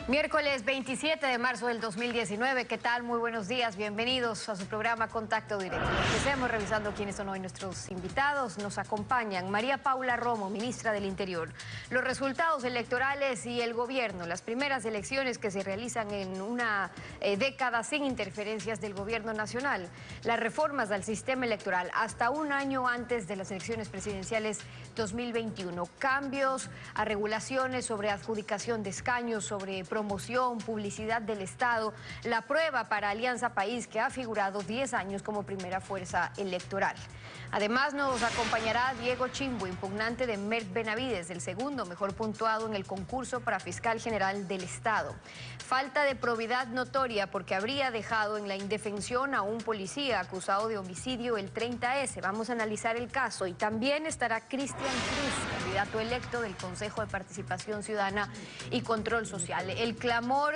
Miércoles 27 de marzo del 2019, ¿qué tal? Muy buenos días, bienvenidos a su programa Contacto Directo. Empecemos revisando quiénes son hoy nuestros invitados. Nos acompañan María Paula Romo, ministra del Interior. Los resultados electorales y el gobierno, las primeras elecciones que se realizan en una década sin interferencias del gobierno nacional. Las reformas al sistema electoral hasta un año antes de las elecciones presidenciales 2021. Cambios a regulaciones sobre adjudicación de escaños, sobre promoción, publicidad del Estado, la prueba para Alianza País, que ha figurado 10 años como primera fuerza electoral. Además nos acompañará Diego Chimbo, impugnante de Merck Benavides, el segundo mejor puntuado en el concurso para fiscal general del Estado. Falta de probidad notoria porque habría dejado en la indefensión a un policía acusado de homicidio el 30S. Vamos a analizar el caso y también estará Cristian Cruz, candidato electo del Consejo de Participación Ciudadana y Control Social. El clamor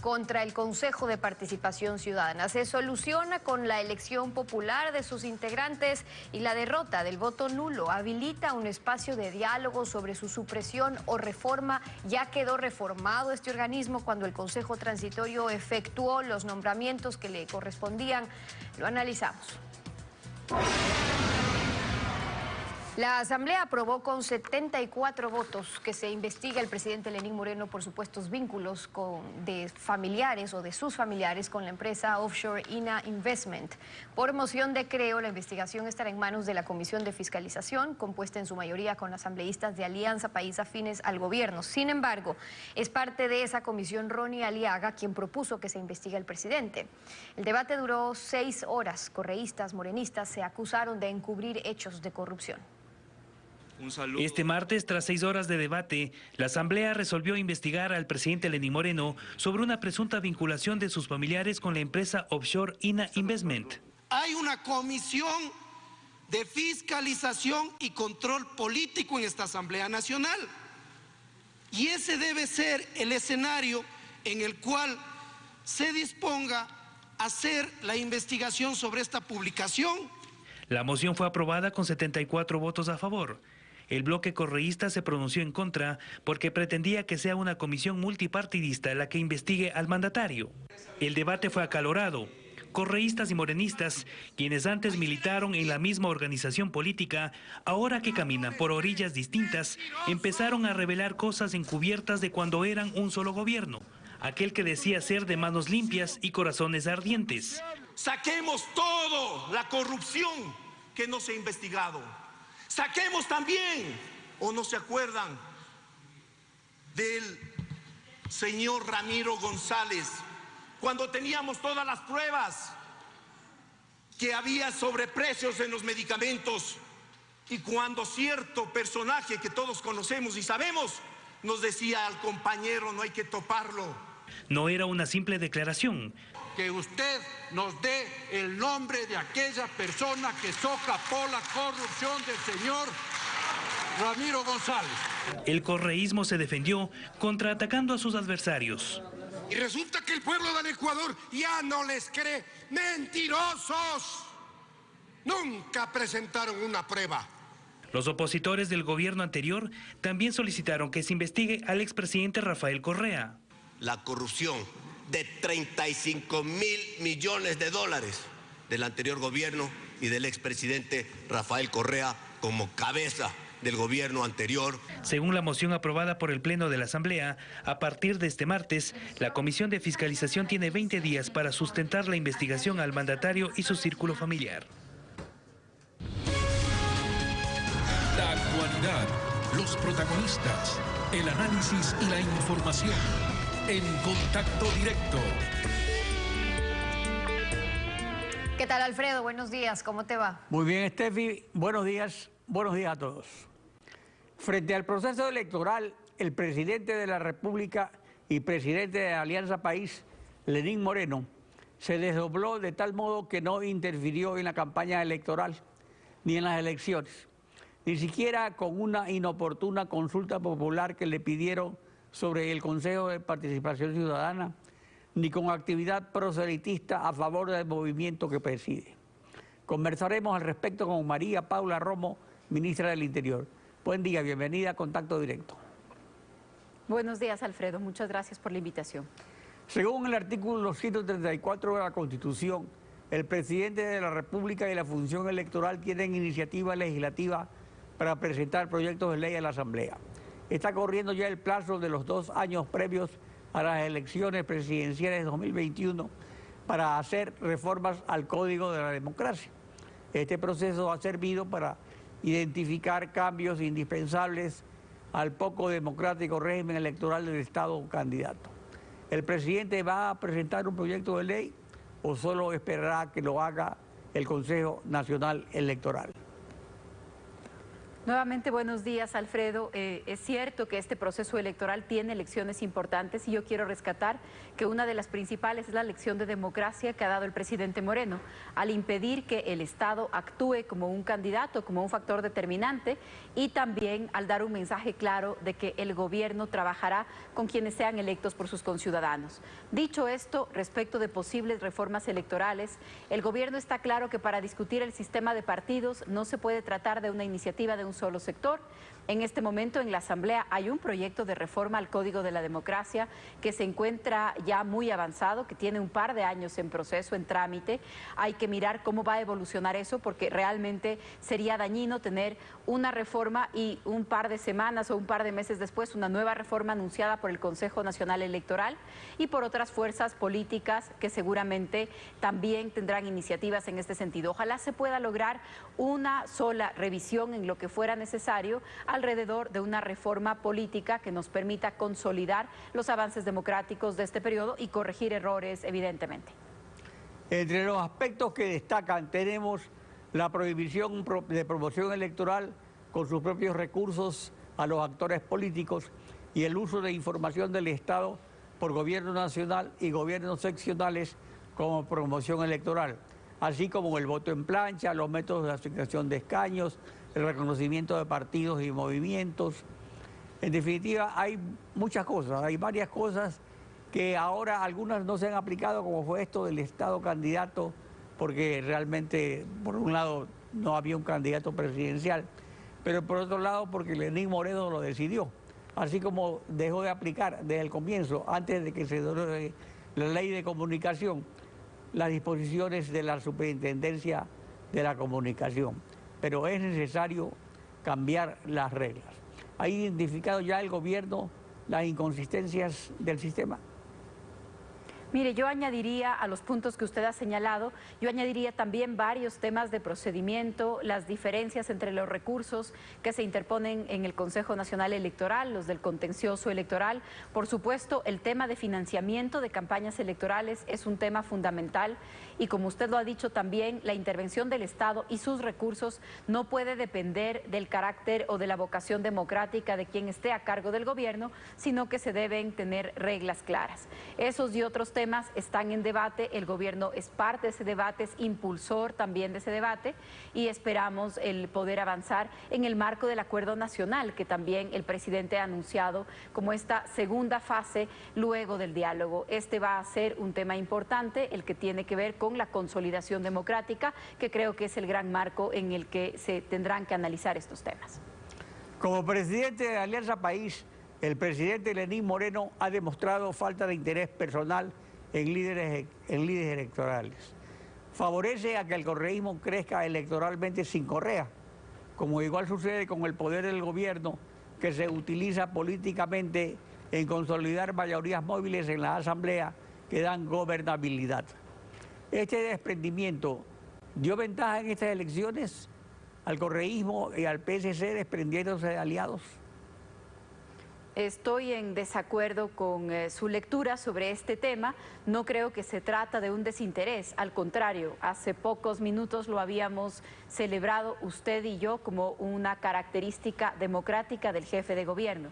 contra el Consejo de Participación Ciudadana se soluciona con la elección popular de sus integrantes y la derrota del voto nulo habilita un espacio de diálogo sobre su supresión o reforma. Ya quedó reformado este organismo cuando el Consejo Transitorio efectuó los nombramientos que le correspondían. Lo analizamos. La Asamblea aprobó con 74 votos que se investigue al presidente Lenín Moreno por supuestos vínculos de familiares o de sus familiares con la empresa offshore INA Investment. Por moción de creo, la investigación estará en manos de la Comisión de Fiscalización, compuesta en su mayoría con asambleístas de Alianza País afines al gobierno. Sin embargo, es parte de esa comisión Ronnie Aliaga quien propuso que se investigue al presidente. El debate duró 6 horas. Correístas, morenistas se acusaron de encubrir hechos de corrupción. Este martes, tras 6 horas de debate, la Asamblea resolvió investigar al presidente Lenín Moreno sobre una presunta vinculación de sus familiares con la empresa offshore INA Investment. Hay una comisión de fiscalización y control político en esta Asamblea Nacional. Y ese debe ser el escenario en el cual se disponga a hacer la investigación sobre esta publicación. La moción fue aprobada con 74 votos a favor. El bloque correísta se pronunció en contra porque pretendía que sea una comisión multipartidista la que investigue al mandatario. El debate fue acalorado. Correístas y morenistas, quienes antes militaron en la misma organización política, ahora que caminan por orillas distintas, empezaron a revelar cosas encubiertas de cuando eran un solo gobierno, aquel que decía ser de manos limpias y corazones ardientes. Saquemos toda la corrupción que no se ha investigado. Saquemos también, o no se acuerdan, del señor Ramiro González, cuando teníamos todas las pruebas que había sobreprecios en los medicamentos y cuando cierto personaje que todos conocemos y sabemos nos decía al compañero no hay que toparlo. No era una simple declaración. Que usted nos dé el nombre de aquella persona que socapó la corrupción del señor Ramiro González. El correísmo se defendió contraatacando a sus adversarios. Y resulta que el pueblo del Ecuador ya no les cree. ¡Mentirosos! Nunca presentaron una prueba. Los opositores del gobierno anterior también solicitaron que se investigue al expresidente Rafael Correa. La corrupción de 35.000 millones de dólares del anterior gobierno y del expresidente Rafael Correa como cabeza del gobierno anterior. Según la moción aprobada por el Pleno de la Asamblea, a partir de este martes, la Comisión de Fiscalización tiene 20 días para sustentar la investigación al mandatario y su círculo familiar. La actualidad, los protagonistas, el análisis y la información. En Contacto Directo. ¿Qué tal, Alfredo? Buenos días, ¿cómo te va? Muy bien, Steffi. Buenos días a todos. Frente al proceso electoral, el presidente de la República y presidente de Alianza País, Lenín Moreno, se desdobló de tal modo que no interfirió en la campaña electoral ni en las elecciones, ni siquiera con una inoportuna consulta popular que le pidieron sobre el Consejo de Participación Ciudadana, ni con actividad proselitista a favor del movimiento que preside. Conversaremos al respecto con María Paula Romo, ministra del Interior. Buen día, bienvenida a Contacto Directo. Buenos días, Alfredo. Muchas gracias por la invitación. Según el artículo 234 de la Constitución, el presidente de la República y la función electoral tienen iniciativa legislativa para presentar proyectos de ley a la Asamblea. Está corriendo ya el plazo de los 2 años previos a las elecciones presidenciales de 2021 para hacer reformas al Código de la Democracia. Este proceso ha servido para identificar cambios indispensables al poco democrático régimen electoral del Estado candidato. ¿El presidente va a presentar un proyecto de ley o solo esperará que lo haga el Consejo Nacional Electoral? Nuevamente, buenos días, Alfredo. Es cierto que este proceso electoral tiene lecciones importantes y yo quiero rescatar que una de las principales es la lección de democracia que ha dado el presidente Moreno al impedir que el Estado actúe como un candidato, como un factor determinante, y también al dar un mensaje claro de que el gobierno trabajará con quienes sean electos por sus conciudadanos. Dicho esto, respecto de posibles reformas electorales, el gobierno está claro que para discutir el sistema de partidos no se puede tratar de una iniciativa de un solo sector. En este momento en la Asamblea hay un proyecto de reforma al Código de la Democracia que se encuentra ya muy avanzado, que tiene un par de años en proceso, en trámite. Hay que mirar cómo va a evolucionar eso, porque realmente sería dañino tener una reforma y un par de semanas o un par de meses después una nueva reforma anunciada por el Consejo Nacional Electoral y por otras fuerzas políticas que seguramente también tendrán iniciativas en este sentido. Ojalá se pueda lograr una sola revisión en lo que fuera necesario alrededor de una reforma política que nos permita consolidar los avances democráticos de este periodo y corregir errores, evidentemente. Entre los aspectos que destacan tenemos la prohibición de promoción electoral con sus propios recursos a los actores políticos y el uso de información del Estado por gobierno nacional y gobiernos seccionales como promoción electoral, así como el voto en plancha, los métodos de asignación de escaños, el reconocimiento de partidos y movimientos. En definitiva, hay muchas cosas, hay varias cosas que ahora algunas no se han aplicado, como fue esto del Estado candidato, porque realmente, por un lado, no había un candidato presidencial, pero por otro lado, porque Lenín Moreno lo decidió, así como dejó de aplicar desde el comienzo, antes de que se derogue la ley de comunicación, las disposiciones de la Superintendencia de la Comunicación. Pero es necesario cambiar las reglas. ¿Ha identificado ya el gobierno las inconsistencias del sistema? Mire, yo añadiría a los puntos que usted ha señalado, yo añadiría también varios temas de procedimiento, las diferencias entre los recursos que se interponen en el Consejo Nacional Electoral, los del contencioso electoral. Por supuesto, el tema de financiamiento de campañas electorales es un tema fundamental y, como usted lo ha dicho también, la intervención del Estado y sus recursos no puede depender del carácter o de la vocación democrática de quien esté a cargo del gobierno, sino que se deben tener reglas claras. Esos y otros temas están en debate, el gobierno es parte de ese debate, es impulsor también de ese debate y esperamos el poder avanzar en el marco del acuerdo nacional que también el presidente ha anunciado como esta segunda fase luego del diálogo. Este va a ser un tema importante, el que tiene que ver con la consolidación democrática, que creo que es el gran marco en el que se tendrán que analizar estos temas. Como presidente de Alianza País, el presidente Lenín Moreno ha demostrado falta de interés personal en líderes electorales. Favorece a que el correísmo crezca electoralmente sin Correa, como igual sucede con el poder del gobierno, que se utiliza políticamente en consolidar mayorías móviles en la Asamblea que dan gobernabilidad. Este desprendimiento dio ventaja en estas elecciones al correísmo y al PSC desprendiéndose de aliados. Estoy en desacuerdo con su lectura sobre este tema. No creo que se trata de un desinterés. Al contrario, hace pocos minutos lo habíamos celebrado usted y yo como una característica democrática del jefe de gobierno.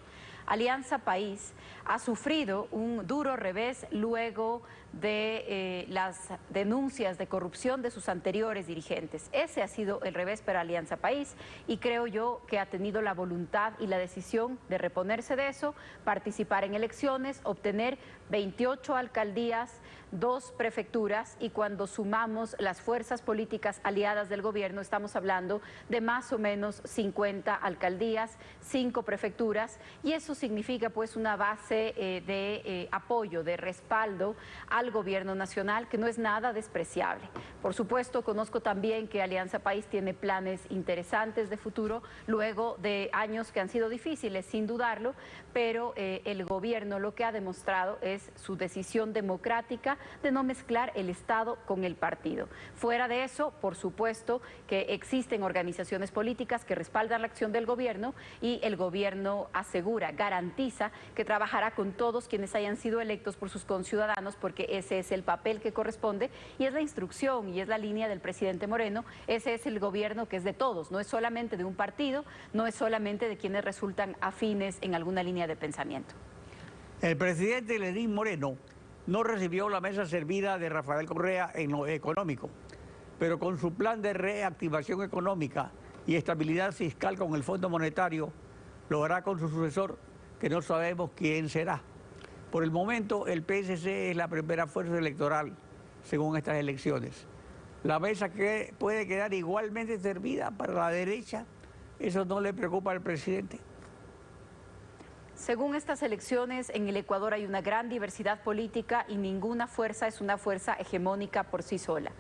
Alianza País ha sufrido un duro revés luego de las denuncias de corrupción de sus anteriores dirigentes. Ese ha sido el revés para Alianza País y creo yo que ha tenido la voluntad y la decisión de reponerse de eso, participar en elecciones, obtener 28 alcaldías, 2 prefecturas y cuando sumamos las fuerzas políticas aliadas del gobierno estamos hablando de más o menos 50 alcaldías, 5 prefecturas y eso significa pues una base de apoyo, de respaldo al gobierno nacional, que no es nada despreciable. Por supuesto, conozco también que Alianza País tiene planes interesantes de futuro, luego de años que han sido difíciles, sin dudarlo, pero el gobierno lo que ha demostrado es su decisión democrática de no mezclar el Estado con el partido. Fuera de eso, por supuesto que existen organizaciones políticas que respaldan la acción del gobierno y el gobierno asegura, garantiza que trabajará con todos quienes hayan sido electos por sus conciudadanos, porque ese es el papel que corresponde y es la instrucción y es la línea del presidente Moreno. Ese es el gobierno que es de todos, no es solamente de un partido, no es solamente de quienes resultan afines en alguna línea de pensamiento. El presidente Lenín Moreno no recibió la mesa servida de Rafael Correa en lo económico, pero con su plan de reactivación económica y estabilidad fiscal con el Fondo Monetario, lo hará con su sucesor, que no sabemos quién será. Por el momento, el PSC es la primera fuerza electoral, según estas elecciones. La mesa que puede quedar igualmente servida para la derecha, ¿eso no le preocupa al presidente? Según estas elecciones, en el Ecuador hay una gran diversidad política y ninguna fuerza es una fuerza hegemónica por sí sola.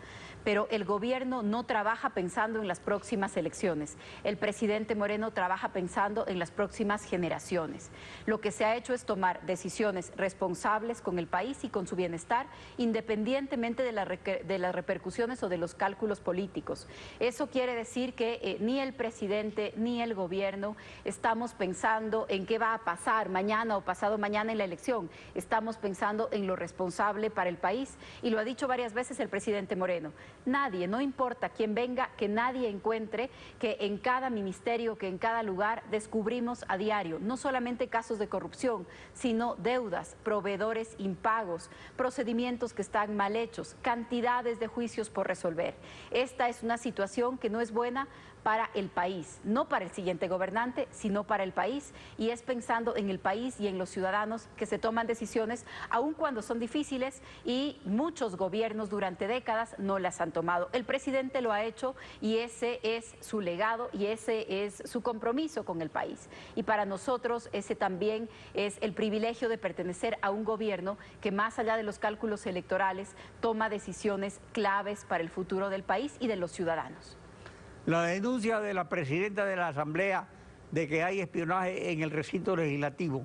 Pero el gobierno no trabaja pensando en las próximas elecciones. El presidente Moreno trabaja pensando en las próximas generaciones. Lo que se ha hecho es tomar decisiones responsables con el país y con su bienestar, independientemente de las repercusiones o de los cálculos políticos. Eso quiere decir que ni el presidente ni el gobierno estamos pensando en qué va a pasar mañana o pasado mañana en la elección. Estamos pensando en lo responsable para el país, y lo ha dicho varias veces el presidente Moreno. Nadie, no importa quién venga, que nadie encuentre que en cada ministerio, que en cada lugar descubrimos a diario, no solamente casos de corrupción, sino deudas, proveedores impagos, procedimientos que están mal hechos, cantidades de juicios por resolver. Esta es una situación que no es buena para el país, no para el siguiente gobernante, sino para el país, y es pensando en el país y en los ciudadanos que se toman decisiones, aun cuando son difíciles, y muchos gobiernos durante décadas no las han tomado. El presidente lo ha hecho y ese es su legado y ese es su compromiso con el país. Y para nosotros ese también es el privilegio de pertenecer a un gobierno que, más allá de los cálculos electorales, toma decisiones claves para el futuro del país y de los ciudadanos. La denuncia de la presidenta de la Asamblea de que hay espionaje en el recinto legislativo,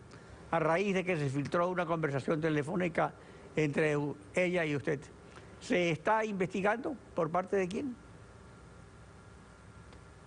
a raíz de que se filtró una conversación telefónica entre ella y usted, ¿se está investigando por parte de quién?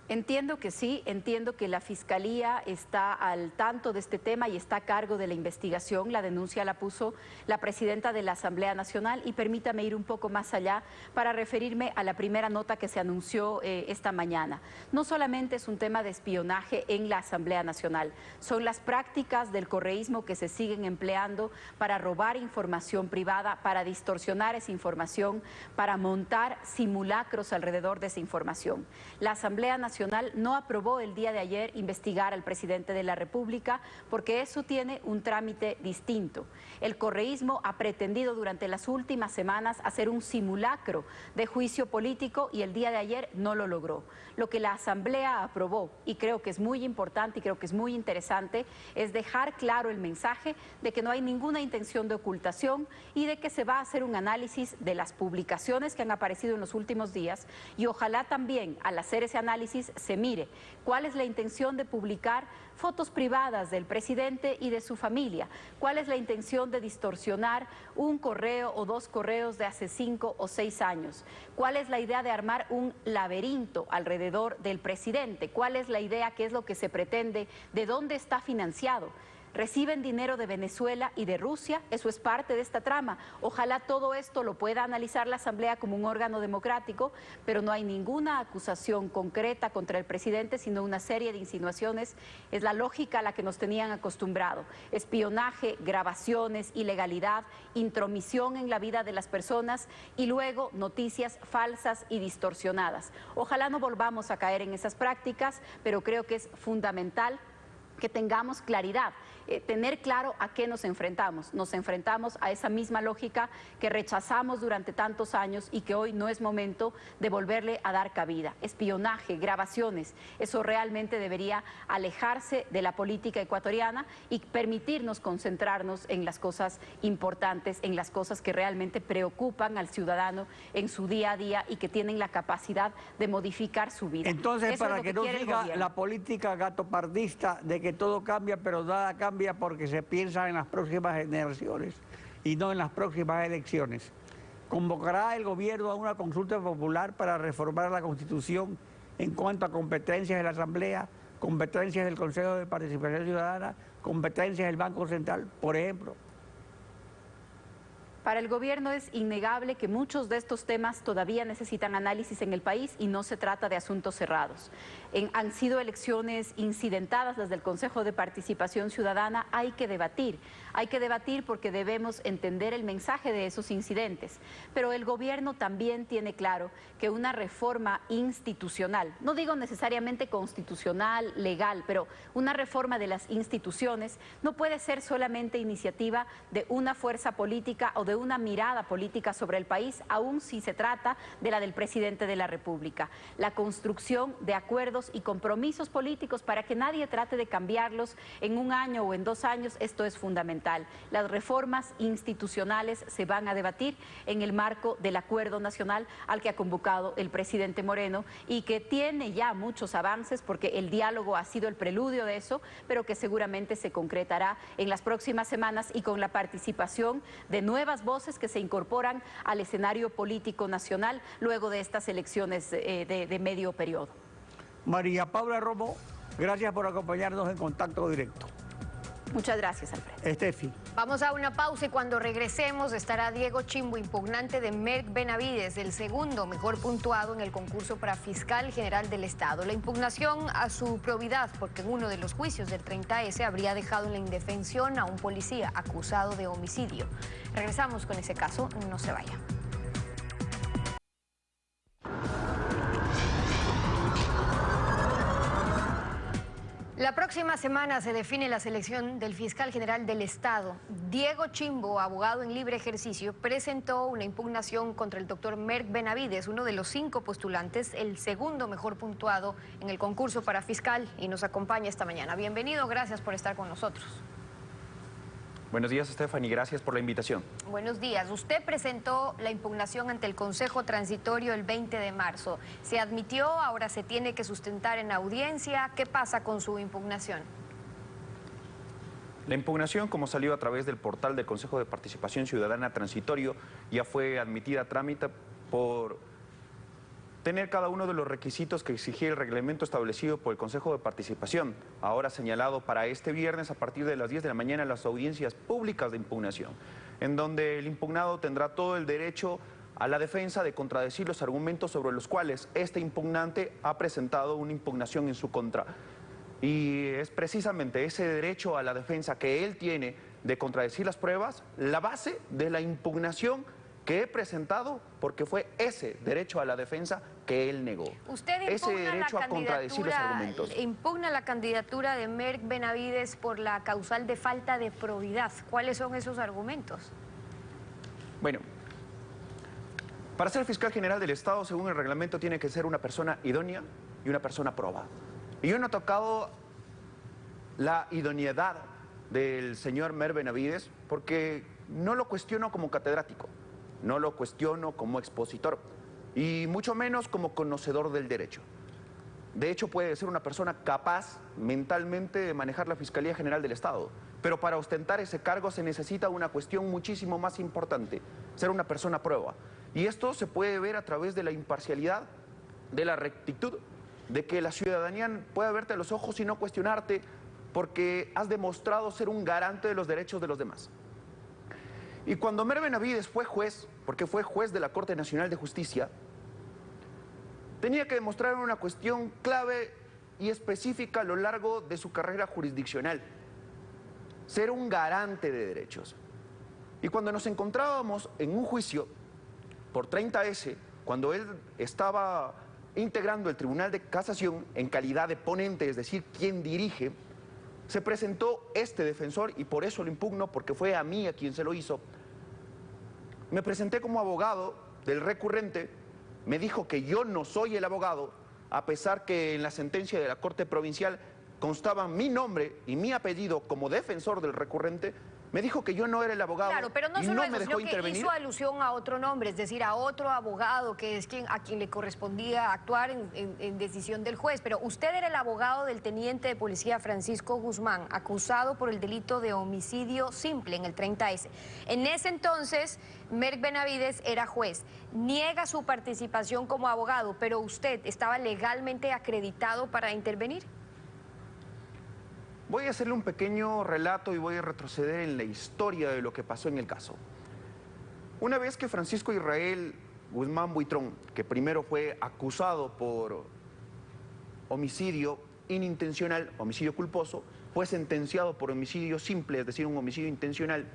Entiendo que sí, entiendo que la Fiscalía está al tanto de este tema y está a cargo de la investigación. La denuncia la puso la presidenta de la Asamblea Nacional, y permítame ir un poco más allá para referirme a la primera nota que se anunció esta mañana. No solamente es un tema de espionaje en la Asamblea Nacional, son las prácticas del correísmo que se siguen empleando para robar información privada, para distorsionar esa información, para montar simulacros alrededor de esa información. La Asamblea Nacional no aprobó el día de ayer investigar al presidente de la República, porque eso tiene un trámite distinto. El correísmo ha pretendido durante las últimas semanas hacer un simulacro de juicio político y el día de ayer no lo logró. Lo que la Asamblea aprobó, y creo que es muy importante y creo que es muy interesante, es dejar claro el mensaje de que no hay ninguna intención de ocultación y de que se va a hacer un análisis de las publicaciones que han aparecido en los últimos días, y ojalá también al hacer ese análisis se mire cuál es la intención de publicar fotos privadas del presidente y de su familia, cuál es la intención de distorsionar un correo o dos correos de hace 5 o 6 años, cuál es la idea de armar un laberinto alrededor del presidente, cuál es la idea, qué es lo que se pretende, de dónde está financiado. Reciben dinero de Venezuela y de Rusia, eso es parte de esta trama. Ojalá todo esto lo pueda analizar la Asamblea como un órgano democrático, pero no hay ninguna acusación concreta contra el presidente, sino una serie de insinuaciones. Es la lógica a la que nos tenían acostumbrado: espionaje, grabaciones, ilegalidad, intromisión en la vida de las personas y luego noticias falsas y distorsionadas. Ojalá no volvamos a caer en esas prácticas, pero creo que es fundamental que tengamos claridad tener claro a qué nos enfrentamos. Nos enfrentamos a esa misma lógica que rechazamos durante tantos años y que hoy no es momento de volverle a dar cabida. Espionaje, grabaciones, eso realmente debería alejarse de la política ecuatoriana y permitirnos concentrarnos en las cosas importantes, en las cosas que realmente preocupan al ciudadano en su día a día y que tienen la capacidad de modificar su vida. Entonces, para que no siga la política gatopardista de que todo cambia, pero nada cambia porque se piensa en las próximas generaciones y no en las próximas elecciones. ¿Convocará el gobierno a una consulta popular para reformar la Constitución en cuanto a competencias de la Asamblea, competencias del Consejo de Participación Ciudadana, competencias del Banco Central, por ejemplo? Para el gobierno es innegable que muchos de estos temas todavía necesitan análisis en el país y no se trata de asuntos cerrados. Han sido elecciones incidentadas desde el Consejo de Participación Ciudadana. Hay que debatir porque debemos entender el mensaje de esos incidentes. Pero el gobierno también tiene claro que una reforma institucional, no digo necesariamente constitucional, legal, pero una reforma de las instituciones no puede ser solamente iniciativa de una fuerza política o de una mirada política sobre el país, aun si se trata de la del presidente de la República. La construcción de acuerdos y compromisos políticos para que nadie trate de cambiarlos en un año o en 2 años, esto es fundamental. Las reformas institucionales se van a debatir en el marco del acuerdo nacional al que ha convocado el presidente Moreno y que tiene ya muchos avances porque el diálogo ha sido el preludio de eso, pero que seguramente se concretará en las próximas semanas y con la participación de nuevas voces que se incorporan al escenario político nacional luego de estas elecciones de medio periodo. María Paula Romo, gracias por acompañarnos en Contacto Directo. Muchas gracias, Alfredo. Estefi. Vamos a una pausa y cuando regresemos estará Diego Chimbo, impugnante de Merck Benavides, el segundo mejor puntuado en el concurso para fiscal general del Estado. La impugnación a su probidad, porque en uno de los juicios del 30S habría dejado en la indefensión a un policía acusado de homicidio. Regresamos con ese caso, no se vaya. La próxima semana se define la selección del fiscal general del Estado. Diego Chimbo, abogado en libre ejercicio, presentó una impugnación contra el doctor Merck Benavides, uno de los 5 postulantes, el segundo mejor puntuado en el concurso para fiscal, y nos acompaña esta mañana. Bienvenido, gracias por estar con nosotros. Buenos días, Stephanie, gracias por la invitación. Buenos días. Usted presentó la impugnación ante el Consejo Transitorio el 20 de marzo. Se admitió, ahora se tiene que sustentar en audiencia. ¿Qué pasa con su impugnación? La impugnación, como salió a través del portal del Consejo de Participación Ciudadana Transitorio, ya fue admitida a trámite por tener cada uno de los requisitos que exigía el reglamento establecido por el Consejo de Participación, ahora señalado para este viernes a partir de las 10 de la mañana las audiencias públicas de impugnación, en donde el impugnado tendrá todo el derecho a la defensa de contradecir los argumentos sobre los cuales este impugnante ha presentado una impugnación en su contra. Y es precisamente ese derecho a la defensa que él tiene de contradecir las pruebas la base de la impugnación que he presentado, porque fue ese derecho a la defensa que él negó. Usted ese derecho a contradecir los argumentos. Impugna la candidatura de Merck Benavides por la causal de falta de probidad. ¿Cuáles son esos argumentos? Bueno, para ser fiscal general del Estado, según el reglamento, tiene que ser una persona idónea y una persona probada. Y yo no he tocado la idoneidad del señor Merck Benavides porque no lo cuestiono como catedrático. No lo cuestiono como expositor y mucho menos como conocedor del derecho. De hecho, puede ser una persona capaz mentalmente de manejar la Fiscalía General del Estado, pero para ostentar ese cargo se necesita una cuestión muchísimo más importante, ser una persona prueba. Y esto se puede ver a través de la imparcialidad, de la rectitud, de que la ciudadanía pueda verte a los ojos y no cuestionarte porque has demostrado ser un garante de los derechos de los demás. Y cuando Merck Benavides fue juez, porque fue juez de la Corte Nacional de Justicia, tenía que demostrar una cuestión clave y específica a lo largo de su carrera jurisdiccional: ser un garante de derechos. Y cuando nos encontrábamos en un juicio por 30S, cuando él estaba integrando el Tribunal de Casación en calidad de ponente, es decir, quien dirige, se presentó este defensor, y por eso lo impugno, porque fue a mí a quien se lo hizo. Me presenté como abogado del recurrente, me dijo que yo no soy el abogado, a pesar que en la sentencia de la Corte Provincial constaba mi nombre y mi apellido como defensor del recurrente. Me dijo que yo no era el abogado. Claro, pero no y solo no eso, me dejó sino que intervenir. hizo alusión a otro nombre, es decir, a otro abogado que es a quien le correspondía actuar en decisión del juez. Pero usted era el abogado del teniente de policía Francisco Guzmán, acusado por el delito de homicidio simple en el 30S. En ese entonces, Merck Benavides era juez. Niega su participación como abogado, pero usted estaba legalmente acreditado para intervenir. Voy a hacerle un pequeño relato y voy a retroceder en la historia de lo que pasó en el caso. Una vez que Francisco Israel Guzmán Buitrón, que primero fue acusado por homicidio inintencional, homicidio culposo, fue sentenciado por homicidio simple, es decir, un homicidio intencional,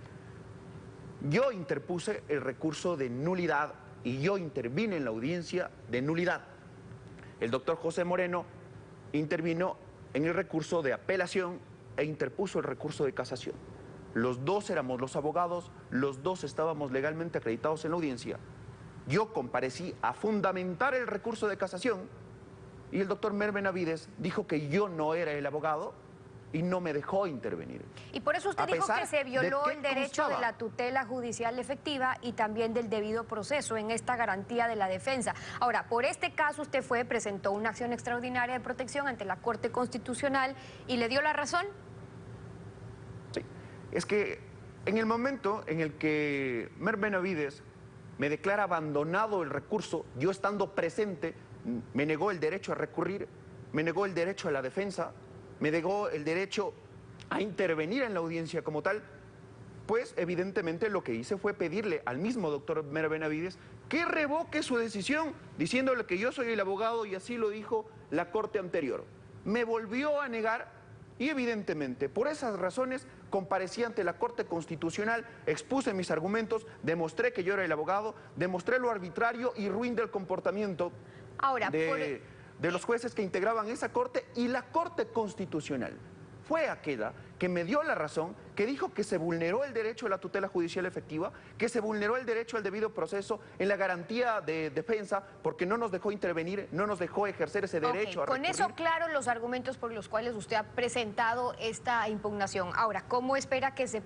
yo interpuse el recurso de nulidad y yo intervine en la audiencia de nulidad. El doctor José Moreno intervino en el recurso de apelación e interpuso el recurso de casación. Los dos éramos los abogados, los dos estábamos legalmente acreditados en la audiencia. Yo comparecí a fundamentar el recurso de casación y el doctor Merck Benavides dijo que yo no era el abogado y no me dejó intervenir. Y por eso usted dijo que se violó el derecho de la tutela judicial efectiva y también del debido proceso en esta garantía de la defensa. Ahora, por este caso usted presentó una acción extraordinaria de protección ante la Corte Constitucional y le dio la razón. Sí, es que en el momento en el que Merck Benavides me declara abandonado el recurso, yo estando presente, me negó el derecho a recurrir, me negó el derecho a la defensa, me negó el derecho a intervenir en la audiencia como tal, pues evidentemente lo que hice fue pedirle al mismo doctor Merck Benavides que revoque su decisión, diciéndole que yo soy el abogado y así lo dijo la Corte anterior. Me volvió a negar y evidentemente por esas razones comparecí ante la Corte Constitucional, expuse mis argumentos, demostré que yo era el abogado, demostré lo arbitrario y ruin del comportamiento de los jueces que integraban esa Corte, y la Corte Constitucional fue aquella que me dio la razón, que dijo que se vulneró el derecho a la tutela judicial efectiva, que se vulneró el derecho al debido proceso en la garantía de defensa, porque no nos dejó intervenir, no nos dejó ejercer ese derecho a recurrir. Con eso claro los argumentos por los cuales usted ha presentado esta impugnación. Ahora, ¿cómo espera que se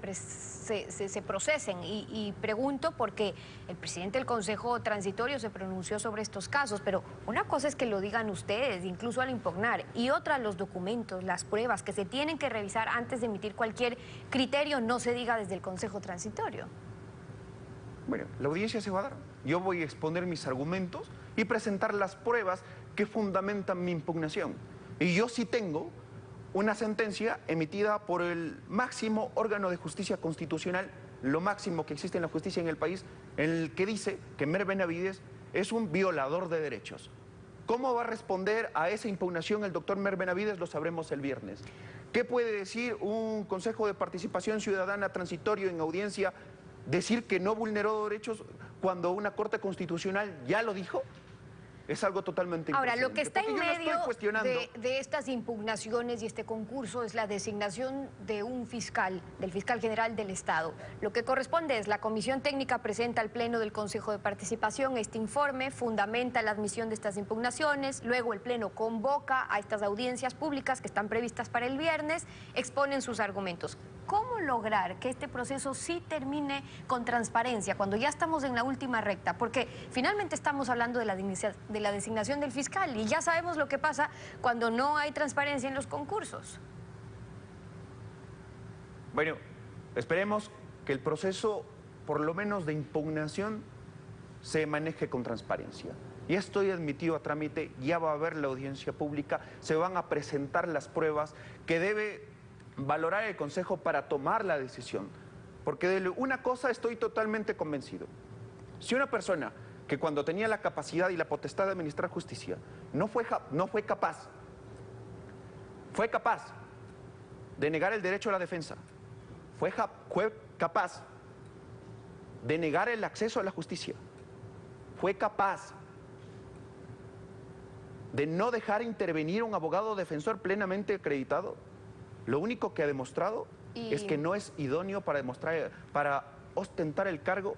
procesen? Y pregunto porque el presidente del Consejo Transitorio se pronunció sobre estos casos, pero una cosa es que lo digan ustedes, incluso al impugnar, y otra los documentos, las pruebas que se tienen que revisar antes de emitir cualquier criterio, no se diga desde el Consejo Transitorio. Bueno, la audiencia se va a dar. Yo voy a exponer mis argumentos y presentar las pruebas que fundamentan mi impugnación. Y yo sí tengo una sentencia emitida por el máximo órgano de justicia constitucional, lo máximo que existe en la justicia en el país, en el que dice que Merck Benavides es un violador de derechos. ¿Cómo va a responder a esa impugnación el doctor Merck Benavides? Lo sabremos el viernes. ¿Qué puede decir un Consejo de Participación Ciudadana transitorio en audiencia? ¿Decir que no vulneró derechos cuando una Corte Constitucional ya lo dijo? Es algo totalmente Ahora, lo que está en medio de estas impugnaciones y este concurso es la designación de un fiscal, del fiscal general del Estado. Lo que corresponde es la Comisión Técnica presenta al Pleno del Consejo de Participación este informe, fundamenta la admisión de estas impugnaciones, luego el Pleno convoca a estas audiencias públicas que están previstas para el viernes, exponen sus argumentos. ¿Cómo lograr que este proceso sí termine con transparencia cuando ya estamos en la última recta? Porque finalmente estamos hablando de la designación del fiscal y ya sabemos lo que pasa cuando no hay transparencia en los concursos. Bueno, esperemos que el proceso, por lo menos de impugnación, se maneje con transparencia. Ya estoy admitido a trámite, ya va a haber la audiencia pública, se van a presentar las pruebas que debe valorar el Consejo para tomar la decisión. Porque de una cosa estoy totalmente convencido. Si una persona que cuando tenía la capacidad y la potestad de administrar justicia no fue capaz de negar el derecho a la defensa, fue capaz de negar el acceso a la justicia, fue capaz de no dejar intervenir a un abogado defensor plenamente acreditado, Lo único que ha demostrado es que no es idóneo para ostentar el cargo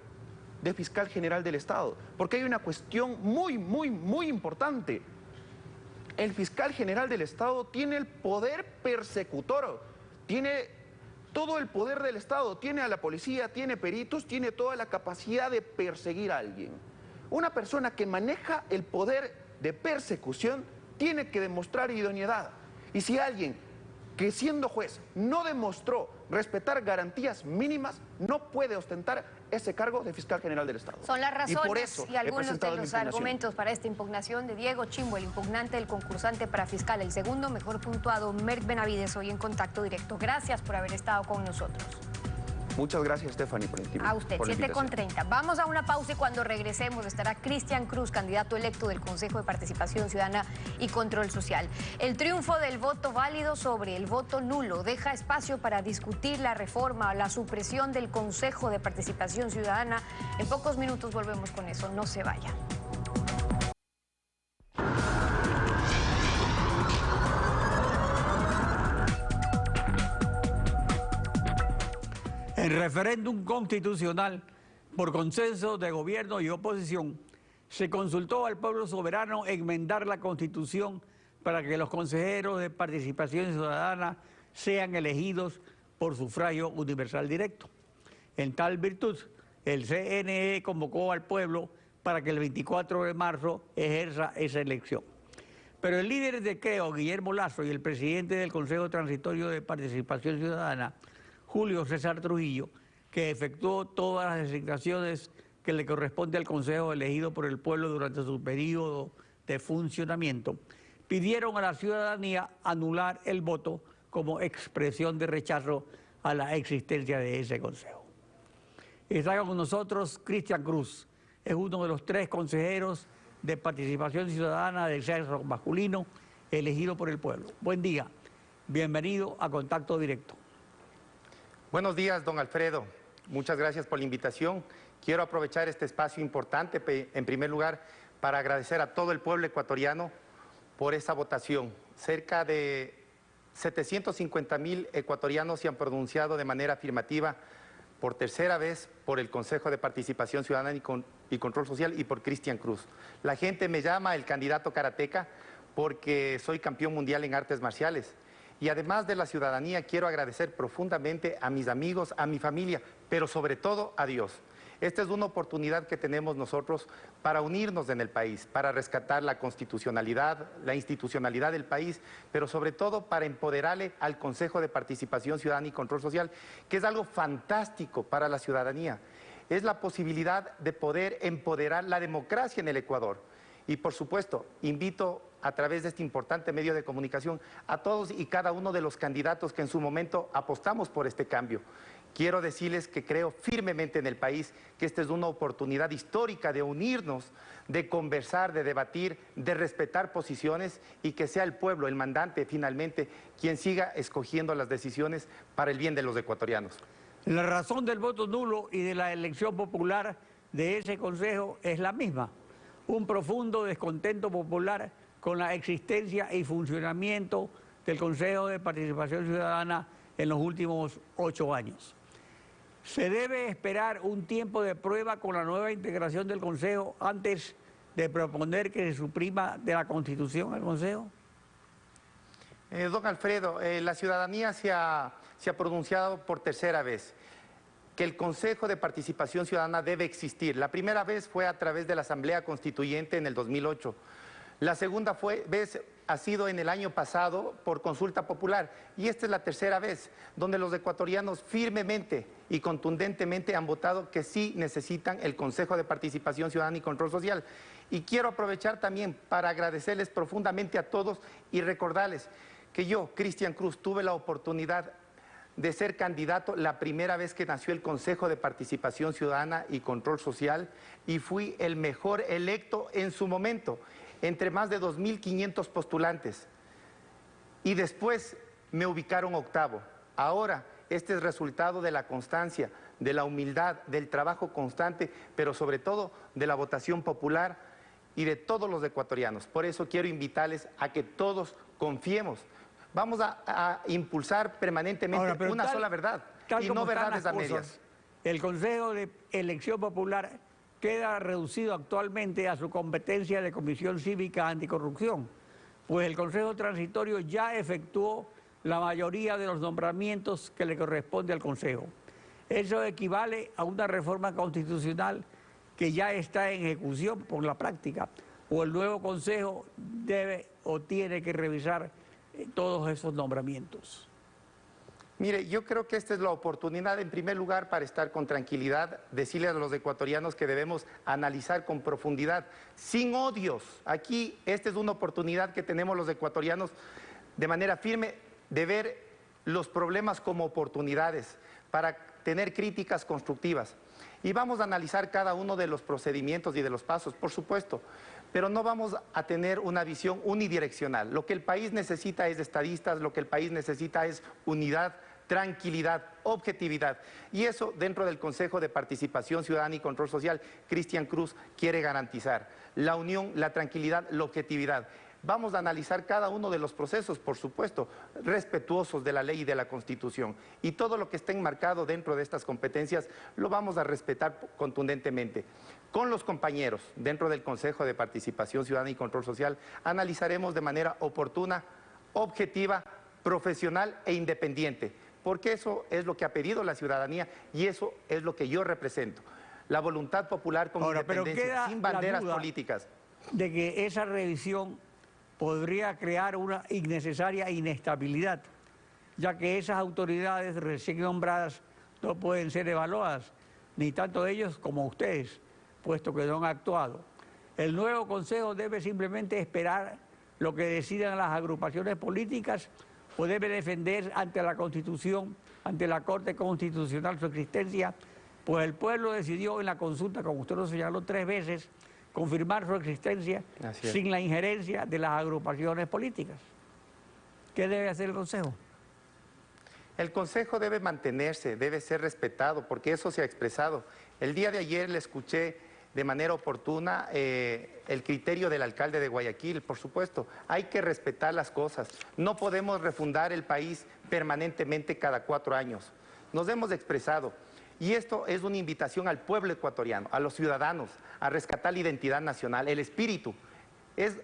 de fiscal general del Estado. Porque hay una cuestión muy importante. El fiscal general del Estado tiene el poder persecutor, tiene todo el poder del Estado, tiene a la policía, tiene peritos, tiene toda la capacidad de perseguir a alguien. Una persona que maneja el poder de persecución tiene que demostrar idoneidad. Y si alguien que siendo juez no demostró respetar garantías mínimas, no puede ostentar ese cargo de fiscal general del Estado. Son las razones y por eso y algunos de los argumentos para esta impugnación de Diego Chimbo, el impugnante del concursante para fiscal, el segundo mejor puntuado, Merck Benavides, hoy en Contacto Directo. Gracias por haber estado con nosotros. Muchas gracias, Stephanie, por el tiempo. A usted, 7:30. Vamos a una pausa y cuando regresemos estará Cristian Cruz, candidato electo del Consejo de Participación Ciudadana y Control Social. El triunfo del voto válido sobre el voto nulo deja espacio para discutir la reforma, la supresión del Consejo de Participación Ciudadana. En pocos minutos volvemos con eso, no se vaya. En referéndum constitucional, por consenso de gobierno y oposición, se consultó al pueblo soberano enmendar la Constitución para que los consejeros de participación ciudadana sean elegidos por sufragio universal directo. En tal virtud, el CNE convocó al pueblo para que el 24 de marzo ejerza esa elección. Pero el líder de CREO, Guillermo Lazo, y el presidente del Consejo Transitorio de Participación Ciudadana, Julio César Trujillo, que efectuó todas las designaciones que le corresponde al Consejo elegido por el pueblo durante su periodo de funcionamiento, pidieron a la ciudadanía anular el voto como expresión de rechazo a la existencia de ese Consejo. Está con nosotros Cristian Cruz, es uno de los 3 consejeros de participación ciudadana del sexo masculino elegido por el pueblo. Buen día, bienvenido a Contacto Directo. Buenos días, don Alfredo. Muchas gracias por la invitación. Quiero aprovechar este espacio importante, en primer lugar, para agradecer a todo el pueblo ecuatoriano por esa votación. Cerca de 750,000 ecuatorianos se han pronunciado de manera afirmativa por tercera vez por el Consejo de Participación Ciudadana y Control Social y por Cristian Cruz. La gente me llama el candidato karateca porque soy campeón mundial en artes marciales. Y además de la ciudadanía, quiero agradecer profundamente a mis amigos, a mi familia, pero sobre todo a Dios. Esta es una oportunidad que tenemos nosotros para unirnos en el país, para rescatar la constitucionalidad, la institucionalidad del país, pero sobre todo para empoderarle al Consejo de Participación Ciudadana y Control Social, que es algo fantástico para la ciudadanía. Es la posibilidad de poder empoderar la democracia en el Ecuador. Y por supuesto, invito a través de este importante medio de comunicación a todos y cada uno de los candidatos que en su momento apostamos por este cambio. Quiero decirles que creo firmemente en el país, que esta es una oportunidad histórica de unirnos, de conversar, de debatir, de respetar posiciones y que sea el pueblo, el mandante finalmente, quien siga escogiendo las decisiones para el bien de los ecuatorianos. La razón del voto nulo y de la elección popular de ese consejo es la misma. Un profundo descontento popular con la existencia y funcionamiento del Consejo de Participación Ciudadana en los últimos 8 años. ¿Se debe esperar un tiempo de prueba con la nueva integración del Consejo antes de proponer que se suprima de la Constitución el Consejo? Don Alfredo, la ciudadanía se ha pronunciado por tercera vez que el Consejo de Participación Ciudadana debe existir. La primera vez fue a través de la Asamblea Constituyente en el 2008. La segunda vez ha sido en el año pasado por consulta popular y esta es la tercera vez donde los ecuatorianos firmemente y contundentemente han votado que sí necesitan el Consejo de Participación Ciudadana y Control Social. Y quiero aprovechar también para agradecerles profundamente a todos y recordarles que yo, Cristian Cruz, tuve la oportunidad de ser candidato la primera vez que nació el Consejo de Participación Ciudadana y Control Social y fui el mejor electo en su momento, entre más de 2.500 postulantes. Y después me ubicaron octavo. Ahora, este es resultado de la constancia, de la humildad, del trabajo constante, pero sobre todo de la votación popular y de todos los ecuatorianos. Por eso quiero invitarles a que todos confiemos. Vamos a impulsar permanentemente una sola verdad y no verdades a medias. El Consejo de Elección Popular queda reducido actualmente a su competencia de Comisión Cívica Anticorrupción, pues el Consejo Transitorio ya efectuó la mayoría de los nombramientos que le corresponde al Consejo. Eso equivale a una reforma constitucional que ya está en ejecución por la práctica, o el nuevo Consejo debe o tiene que revisar todos esos nombramientos. Mire, yo creo que esta es la oportunidad, en primer lugar, para estar con tranquilidad, decirle a los ecuatorianos que debemos analizar con profundidad, sin odios. Aquí, esta es una oportunidad que tenemos los ecuatorianos de manera firme de ver los problemas como oportunidades para tener críticas constructivas. Y vamos a analizar cada uno de los procedimientos y de los pasos, por supuesto, pero no vamos a tener una visión unidireccional. Lo que el país necesita es estadistas, lo que el país necesita es unidad, tranquilidad, objetividad. Y eso dentro del Consejo de Participación Ciudadana y Control Social, Cristian Cruz quiere garantizar la unión, la tranquilidad, la objetividad. Vamos a analizar cada uno de los procesos, por supuesto, respetuosos de la ley y de la Constitución. Y todo lo que esté enmarcado dentro de estas competencias lo vamos a respetar contundentemente. Con los compañeros dentro del Consejo de Participación Ciudadana y Control Social analizaremos de manera oportuna, objetiva, profesional e independiente, porque eso es lo que ha pedido la ciudadanía y eso es lo que yo represento. La voluntad popular con independencia, sin banderas políticas. De que esa revisión podría crear una innecesaria inestabilidad, ya que esas autoridades recién nombradas no pueden ser evaluadas, ni tanto ellos como ustedes, puesto que no han actuado. El nuevo Consejo debe simplemente esperar lo que decidan las agrupaciones políticas o debe defender ante la Constitución, ante la Corte Constitucional su existencia, pues el pueblo decidió en la consulta, como usted lo señaló 3 veces, confirmar su existencia sin la injerencia de las agrupaciones políticas. ¿Qué debe hacer el Consejo? El Consejo debe mantenerse, debe ser respetado, porque eso se ha expresado. El día de ayer le escuché de manera oportuna el criterio del alcalde de Guayaquil, por supuesto. Hay que respetar las cosas. No podemos refundar el país permanentemente cada 4 años. Nos hemos expresado. Y esto es una invitación al pueblo ecuatoriano, a los ciudadanos, a rescatar la identidad nacional, el espíritu. Es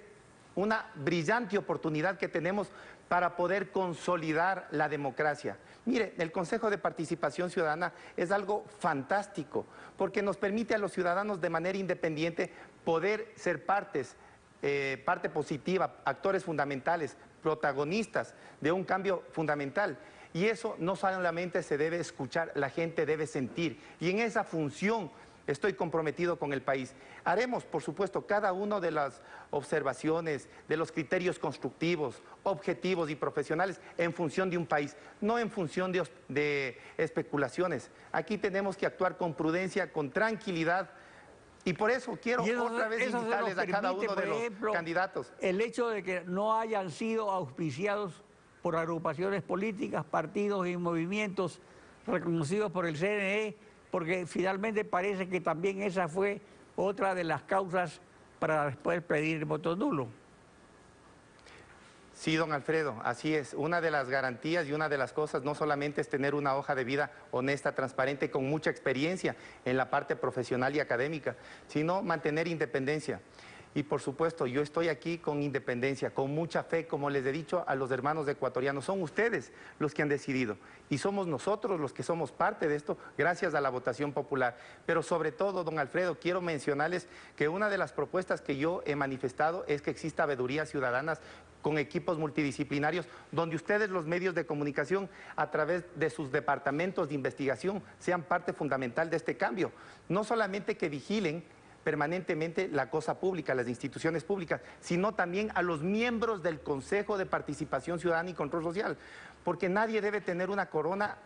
una brillante oportunidad que tenemos para poder consolidar la democracia. Mire, el Consejo de Participación Ciudadana es algo fantástico, porque nos permite a los ciudadanos de manera independiente poder ser parte positiva, actores fundamentales, protagonistas de un cambio fundamental. Y eso no solamente se debe escuchar, la gente debe sentir. Y en esa función estoy comprometido con el país. Haremos, por supuesto, cada una de las observaciones, de los criterios constructivos, objetivos y profesionales en función de un país, no en función de especulaciones. Aquí tenemos que actuar con prudencia, con tranquilidad. Y por eso quiero otra vez invitarles a cada uno de los candidatos. El hecho de que no hayan sido auspiciados por agrupaciones políticas, partidos y movimientos reconocidos por el CNE, porque finalmente parece que también esa fue otra de las causas para después pedir el voto nulo. Sí, don Alfredo, así es. Una de las garantías y una de las cosas no solamente es tener una hoja de vida honesta, transparente, con mucha experiencia en la parte profesional y académica, sino mantener independencia. Y por supuesto, yo estoy aquí con independencia, con mucha fe, como les he dicho a los hermanos ecuatorianos. Son ustedes los que han decidido y somos nosotros los que somos parte de esto gracias a la votación popular. Pero sobre todo, don Alfredo, quiero mencionarles que una de las propuestas que yo he manifestado es que exista veedurías ciudadanas con equipos multidisciplinarios, donde ustedes, los medios de comunicación, a través de sus departamentos de investigación, sean parte fundamental de este cambio. No solamente que vigilen permanentemente la cosa pública, las instituciones públicas, sino también a los miembros del Consejo de Participación Ciudadana y Control Social, porque nadie debe tener una corona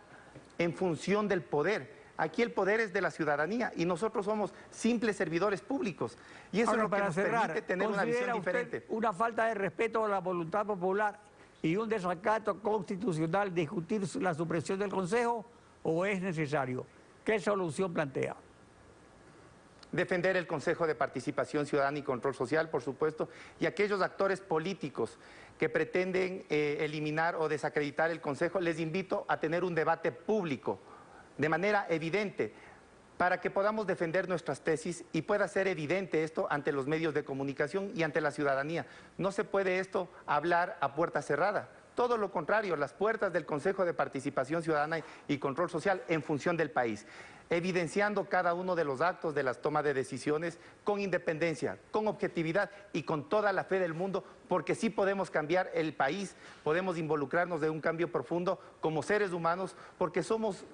en función del poder. Aquí el poder es de la ciudadanía y nosotros somos simples servidores públicos. Y eso es lo que nos permite tener una visión diferente. ¿Una falta de respeto a la voluntad popular y un desacato constitucional discutir la supresión del Consejo o es necesario? ¿Qué solución plantea? defender el Consejo de Participación Ciudadana y Control Social, por supuesto, y aquellos actores políticos que pretenden eliminar o desacreditar el Consejo, les invito a tener un debate público, de manera evidente, para que podamos defender nuestras tesis y pueda ser evidente esto ante los medios de comunicación y ante la ciudadanía. No se puede esto hablar a puerta cerrada. Todo lo contrario, las puertas del Consejo de Participación Ciudadana y Control Social en función del país, evidenciando cada uno de los actos de las tomas de decisiones con independencia, con objetividad y con toda la fe del mundo, porque sí podemos cambiar el país, podemos involucrarnos de un cambio profundo como seres humanos, porque somos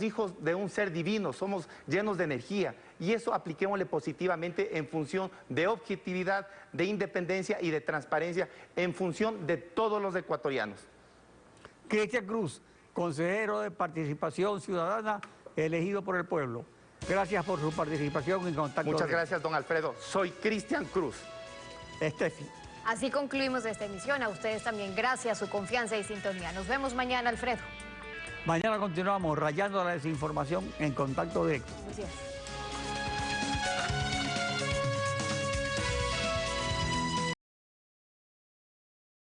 hijos de un ser divino, somos llenos de energía, y eso apliquémosle positivamente en función de objetividad, de independencia y de transparencia en función de todos los ecuatorianos. Cristian Cruz, consejero de Participación Ciudadana, elegido por el pueblo. Gracias por su participación en Contacto. Muchas gracias, don Alfredo. Soy Cristian Cruz. Estefi. Así concluimos esta emisión. A ustedes también gracias, su confianza y sintonía. Nos vemos mañana, Alfredo. Mañana continuamos rayando la desinformación en Contacto Directo. Así es.